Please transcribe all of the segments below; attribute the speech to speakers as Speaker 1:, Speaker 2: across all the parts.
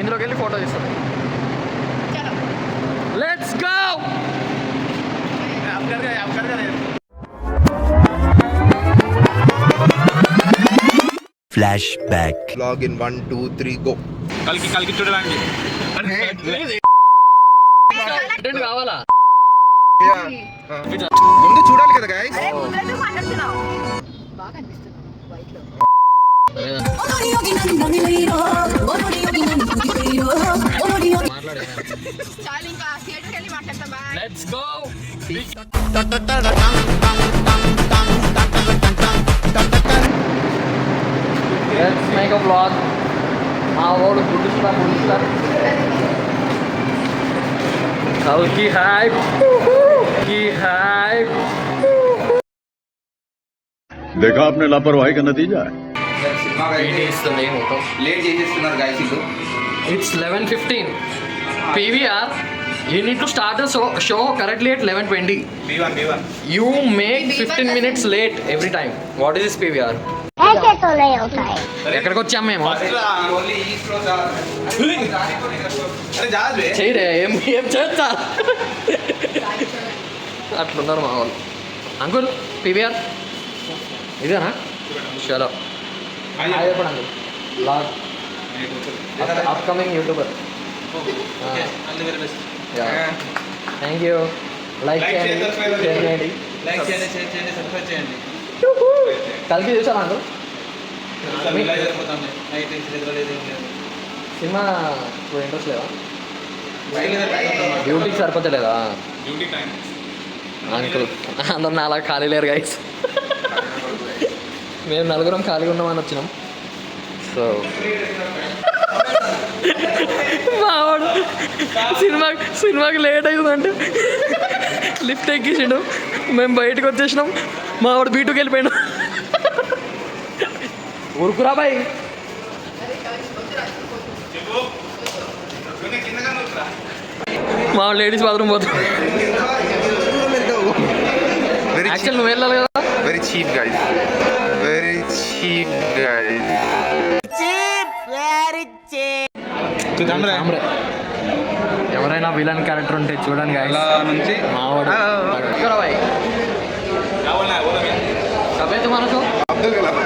Speaker 1: ఇందులోకి వెళ్ళి ఫోటో తీస్తాం. Let's go.
Speaker 2: Flash back.
Speaker 3: Log in 1 2 3 go.
Speaker 4: కలికి చూడడానికి
Speaker 1: కావాలా?
Speaker 3: ముందు చూడాలి కదా guys.
Speaker 1: Let's go. Let's make a vlog. మా వాడు గుడ్డుస్తారు की हाइप
Speaker 5: देखा आपने लापरवाही का नतीजा है.
Speaker 3: లేట్ చేసేస్తున్నారు guys ఇల్లు.
Speaker 1: It's 11:15. PVR, you need to start the show correctly at 11:20.
Speaker 4: B1
Speaker 1: You make 15 minutes late every time. What is this PVR?
Speaker 6: ऐसे तो नहीं होता है.
Speaker 1: ఎక్కడికి వచ్చాం మేము?
Speaker 3: ఓన్లీ ఈస్ట్ లో జాగ్రత్త.
Speaker 1: చేయరే ఏం చేస్తా అట్లున్నారు మా వాళ్ళు. అంకుల్ PVR ఇదేనా? చలో చెప్పండి uncle. Blog upcoming YouTuber. Thank you. Like చేయండి, షేర్ చేయండి. కలికి చూసాను అంకుల్. సినిమా ఇప్పుడు ఇంట్రెస్ట్ లేదా? డ్యూటీకి సరిపోతలేదా అంకుల్? అందరం నా అలా ఖాళీ లేరు గైస్. మేము నలుగురం ఖాళీగా ఉన్నామని వచ్చినాం. సో మావాడు సినిమాకి లేట్ అవుతుందంటే లిఫ్ట్ ఎక్కించిండు. మేము బయటకు వచ్చేసినాం. మావాడు బీటుకి వెళ్ళిపోయాడు. ఊరుకురా బాయ్. మా లేడీస్ బాత్రూమ్ పోతాం. యాక్చువల్ నువ్వు వెళ్ళాలి కదా.
Speaker 3: Very cheap guys, very cheap guys.
Speaker 1: ఎవరైనా విలన్ క్యారెక్టర్ ఉంటే చూడండి guys.
Speaker 4: నుంచి
Speaker 1: మావాడు సభ్యత మనసు
Speaker 3: అబ్దుల్ కలాం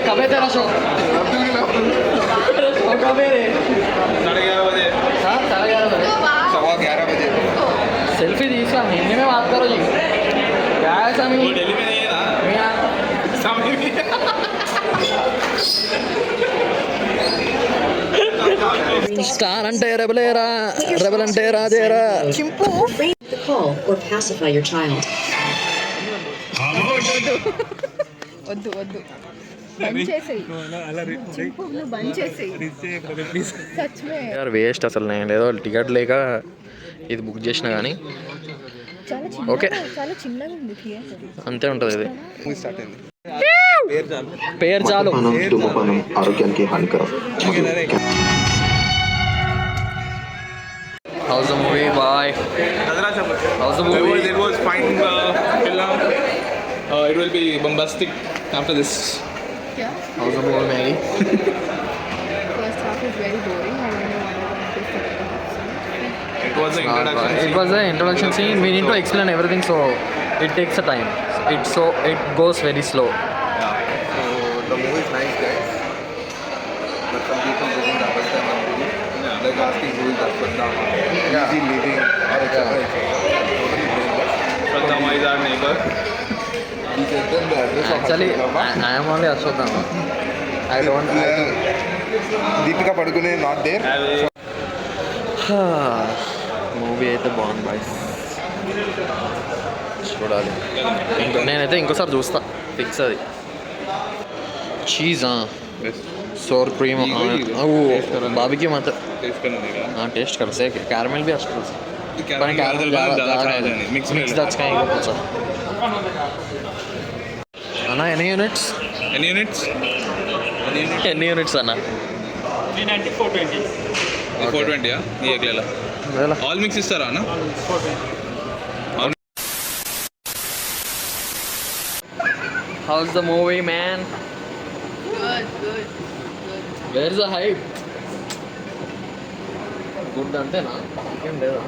Speaker 1: कबे तेरा शो कबे रे?
Speaker 3: 11:30 बजे.
Speaker 1: सेल्फी तीसरा हिंदी में बात करो जी. क्या है समी?
Speaker 4: दिल्ली में नहीं है ना सामने भी.
Speaker 1: स्टार अंटे रेबलेरा रेबल अंटे राजेरा चिंपू.
Speaker 7: Call or pacify your child.
Speaker 8: వద్దు బంద్ చేసేయి. చింపులు బంద్ చేసేయి.
Speaker 1: యార్ వేస్ట్ అసలు. నేను ఏదో టికెట్ లేక ఇది బుక్ చేసిన కానీ ఓకే
Speaker 8: చాలా చిన్నగా ఉంది థియేటర్.
Speaker 1: అంతే ఉంటుంది ఇది.
Speaker 3: స్టార్ట్ అయింది.
Speaker 1: పేరు చాలు.
Speaker 2: ధూమపానం ఆరోగ్యానికి హానికరం.
Speaker 1: How's the movie? Bye. How's the movie?
Speaker 4: It was fine till now. It will be bombastic after this.
Speaker 8: क्या?
Speaker 1: How's the movie, Maggie?
Speaker 8: First half is very boring. I don't know what I want to say.
Speaker 4: It was the introduction.
Speaker 1: It was the introduction scene. We need to explain everything, so it takes a time. It goes very slow.
Speaker 3: So the movie is nice guys, but some people didn't understand the movie. Like asking who is Ashwandam, easy living, or totally brainless.
Speaker 4: Pratama is our neighbor.
Speaker 3: He said them the address of
Speaker 1: Actually,
Speaker 3: Ashwandama.
Speaker 1: I am only Ashwandama. I don't.
Speaker 3: Deepika Padukone not there.
Speaker 1: Movie అయితే బాగుంది boys, చూడాలి. నేనైతే ఇంకోసారి చూస్తా fix. అది cheese सोर cream वो barbecue मत हाँ टेस्ट कर से कैरमेल भी अच्छा पर कैरमेल मिक्स दच का कुछ अना एनी यूनिट्स
Speaker 4: Any units?
Speaker 1: ఎన్ని యూనిట్స్ అన్న
Speaker 4: 420 ये अगला ऑल मिक्स इస్తారా అన్న
Speaker 1: How's the movie, man?
Speaker 8: Good.
Speaker 1: Where's the hype? Good antena? Inkem leda.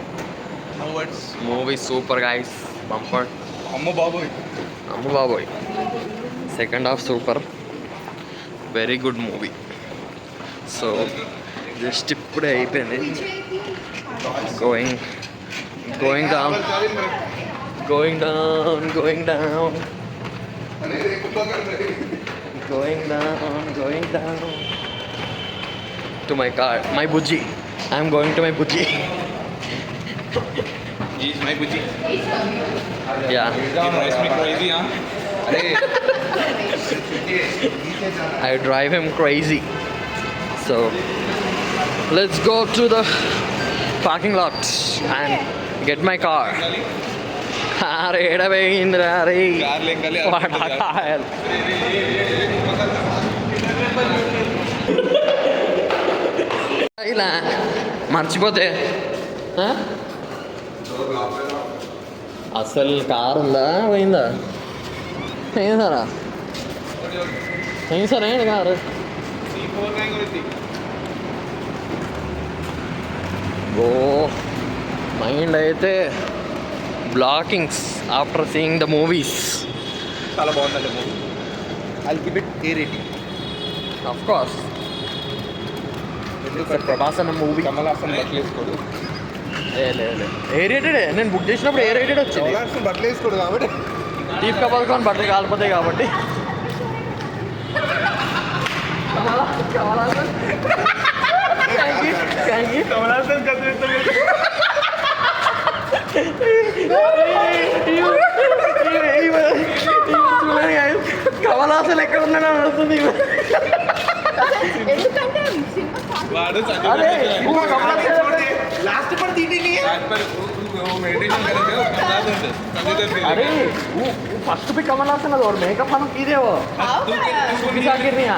Speaker 4: No words
Speaker 1: Movie super, guys. Bumper.
Speaker 4: అమ్మ బాబోయ్
Speaker 1: Ammu Baboy. Second half super. Very good movie. So, just ఇప్పుడే అయిపోయింది. Going down. Going down. Going down to my car, my bujji. I'm going to my bujji.
Speaker 4: Is my Bujji
Speaker 1: Yeah,
Speaker 4: he drives me crazy అరే
Speaker 1: I drive him crazy. So let's go to the parking lot and get my car. Are edavindra re
Speaker 4: car లెంకాలి
Speaker 1: padakayal. ఇలా మర్చిపోతే అసలు car ఉందా పోయిందా ఏం సారా ఏం sir ఏంటి కారు ఓ మైండ్ అయితే blockings after seeing the movies
Speaker 3: చాలా బాగుందండి movie. I'll give it A rating.
Speaker 1: Of course Prabhas అన్న మూవీ
Speaker 3: కమల్ హాసన్ బట్టలు వేసుకోడు.
Speaker 1: ఏ రేటెడ్ నేను బుక్ చేసినప్పుడు ఏ రేటెడ్ వచ్చింది
Speaker 3: కమల్ హాసన్ బట్టలు వేసుకోడు కాబట్టి
Speaker 1: దీప్ కపల్కాన్ బట్టలు కాలిపోతాయి కాబట్టి
Speaker 3: కమల్ హాసన్
Speaker 1: కమల్ హాసన్ ఎక్కడ ఉన్నాడో అడుగుతుంది
Speaker 8: ఎందుకంటే సినిమా
Speaker 4: వాడు
Speaker 1: అరే కమల్ హాసన్
Speaker 3: लास्ट पर दीदी नहीं है.
Speaker 4: मेडिटेशन करेंगे संजय दत्त
Speaker 1: अरे वो फर्स्ट भी कमल हासन है और मेकअप हम की दे वो किसा गिर रही है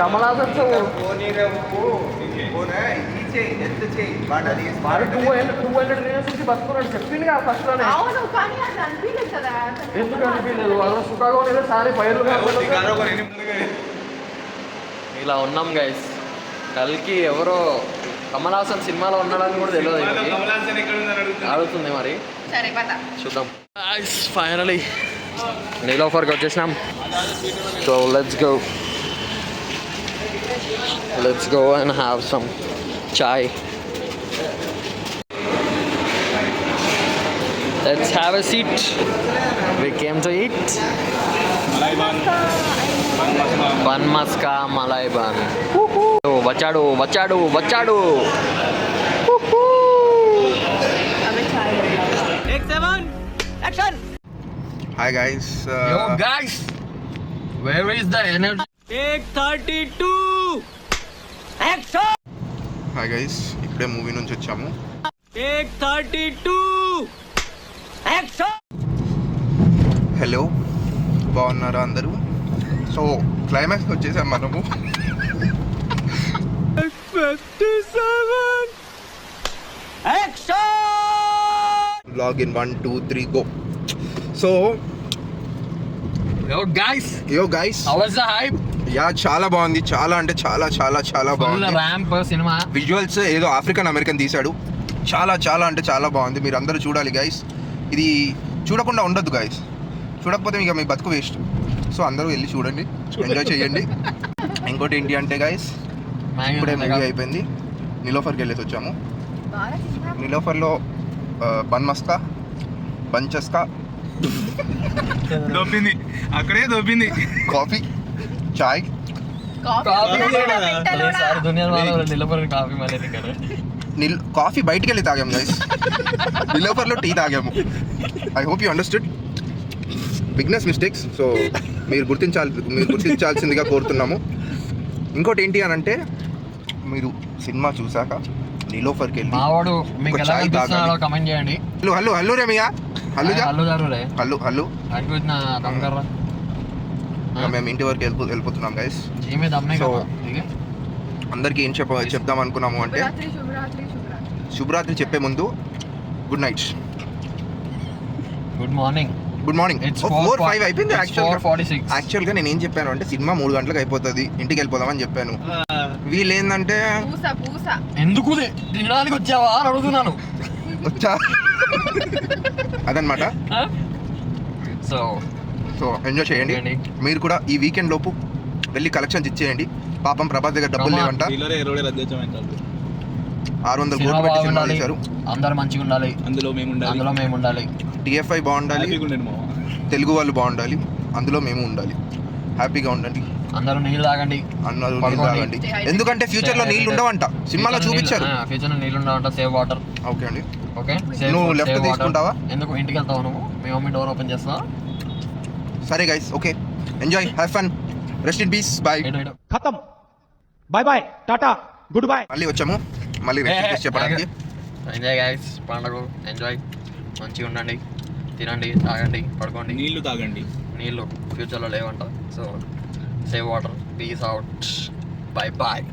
Speaker 1: कमल हासन से वो
Speaker 3: वो ना नीचे ఎంత చేయి వాడది
Speaker 1: मारे 200 ट्रेन से बस को చెప్పింది కదా ఫస్ట్ లోనే
Speaker 8: అవును కానీ అది అనిపించలేదు కదా
Speaker 1: ఎందుకు అనిపించలేదు వాళ్ళ సుఖాగా ఉండేది సారీ ఫైర్లు ఇలా ఉన్నాం గైస్ కల్కి ఎవరో కమల్ హాసన్ సినిమాలో ఉన్నాడని కూడా తెలియదు ఈమెకి.
Speaker 4: కమలాసన్ ఎక్కడ ఉందని అడుగుతా
Speaker 1: అడుగుతుంది మరి
Speaker 8: సరే పద
Speaker 1: చూద్దాం ఫైనలీ నీలోఫర్కి వచ్చేసినాం so let's go and have some chai let's have a seat we came to eat
Speaker 4: malai bun
Speaker 1: bun maska malai bun వచ్చాడు
Speaker 8: అవి చాయ్
Speaker 3: hi guys
Speaker 1: Yo guys, where is the energy? Take 32. Action!
Speaker 3: Hi guys ఇప్పుడే మూవీ నుంచి వచ్చాము.
Speaker 1: Take 32. Action!
Speaker 3: Hello బాగున్నారా అందరూ? So climax వచ్చేసాం మనము.
Speaker 1: 57. Action!
Speaker 3: Log in 1 2 3 go. So
Speaker 1: Yo guys, how was the hype?
Speaker 3: Yeah చాలా బాగుంది. చాలా అంటే చాలా చాలా చాలా
Speaker 1: Full
Speaker 3: బాగుంది.
Speaker 1: ramp cinema.
Speaker 3: విజువల్స్ ఏదో ఆఫ్రికన్ అమెరికన్ తీశాడు. చాలా చాలా అంటే చాలా బాగుంది. మీరు అందరూ చూడాలి గైస్. ఇది చూడకుండా ఉండొద్దు గైస్. చూడకపోతే మీకు మీ బతుకు వేస్ట్. సో అందరూ వెళ్ళి చూడండి, ఎంజాయ్ చేయండి. ఇంకోటి ఏంటి అంటే గైస్ ఇప్పుడే మూవీ అయిపోయింది. నిలోఫర్కి వెళ్ళేసి వచ్చాము. నిలోఫర్లో బన్ మస్కా బంచస్కా
Speaker 4: దొబ్బింది అక్కడే దొబ్బింది
Speaker 3: కాఫీ చాయ్ కాఫీ బయటికి వెళ్ళి తాగాము గైస్. నిలోఫర్లో టీ తాగాము. I hope you understood. Bigness mistakes. So మీరు గుర్తించాల్సిందిగా కోరుతున్నాము. ఇంకోటి ఏంటి అని అంటే మీరు సినిమా చూసాక నిలోఫర్కి వెళ్ళి
Speaker 1: మావాడు మీకు
Speaker 3: ఒక
Speaker 1: ఎలా
Speaker 3: చాయ్
Speaker 1: అనిపిస్తున్నాడో
Speaker 3: తాగాలి.
Speaker 1: కమెంట్ చేయండి.
Speaker 3: హల్లు రే మియా హల్లు జా
Speaker 1: హల్లు జరు రే
Speaker 3: హల్లు
Speaker 1: అటు నా దమ్ కర్రా
Speaker 3: మేము ఇంటి వరకు వెళ్ళిపోతున్నాం గైస్.
Speaker 1: జీమే దమ్నే
Speaker 3: So,
Speaker 1: కదా ठीक है
Speaker 3: అందరికీ ఏం చెప్దాం అనుకున్నాము అంటే శుభరాత్రి చెప్పే ముందు good night,
Speaker 1: good morning.
Speaker 3: Good morning.
Speaker 1: It's
Speaker 3: 4:05 అయిపోయింది.
Speaker 1: 4:46.
Speaker 3: యాక్చువల్గా నేను ఏం చెప్పాను అంటే సినిమా 3 గంటలకు అయిపోతుంది, ఇంటికి వెళ్ళిపోదామని చెప్పాను. వీళ్ళు ఏంటంటే
Speaker 1: ఎందుకు తినడానికి వచ్చావా అని అడుగుతున్నాను.
Speaker 3: వచ్చా అదనమాట.
Speaker 1: సో
Speaker 3: సో ఎంజాయ్ చేయండి. మీరు కూడా ఈ వీకెండ్ లోపు వెళ్ళి కలెక్షన్స్ ఇచ్చేయండి. పాపం ప్రభాస్ దగ్గర డబ్బులు లేవంట. 600 కోట్లు పెట్టి సినిమా తీశారు.
Speaker 1: అందరు మంచిగా ఉండాలి,
Speaker 4: అందులో
Speaker 1: మేము ఉండాలి.
Speaker 3: TFI బాగుండాలి, తెలుగు వాళ్ళు బాగుండాలి, అందులో మేము ఉండాలి. హ్యాపీగా ఉండండి.
Speaker 1: అందరూ నీళ్ళు తాగండి,
Speaker 3: అన్నారు నీళ్ళు తాగండి. ఎందుకంటే ఫ్యూచర్ లో నీళ్ళు ఉండవంట, సినిమాలో చూపించారు.
Speaker 1: ఫ్యూచర్ లో నీళ్ళు ఉండవంట. Save water.
Speaker 3: ఓకే అండి.
Speaker 1: ఓకే
Speaker 3: నువ్వు లెఫ్ట్ తీసుకుంటావా?
Speaker 1: ఎందుకు ఇంటికి వెళ్తావు నువ్వు? మీ మమ్మీ డోర్ ఓపెన్ చేస్తా.
Speaker 3: సరే guys, okay, enjoy, have fun, rest in peace, bye.
Speaker 9: खत्म, bye bye, tata, goodbye.
Speaker 3: మళ్ళీ వచ్చాము, మళ్ళీ రెస్ట్ ఇన్ పీస్ చెప్పడానికి.
Speaker 1: ఎంజాయ్ గైస్, పండుగ ఎంజాయ్, మంచిగా ఉండండి, తినండి, తాగండి, పడుకోండి.
Speaker 4: నీళ్లు తాగండి.
Speaker 1: నీళ్ళు ఫ్యూచర్లో లేవంట. So save water, peace out, bye bye.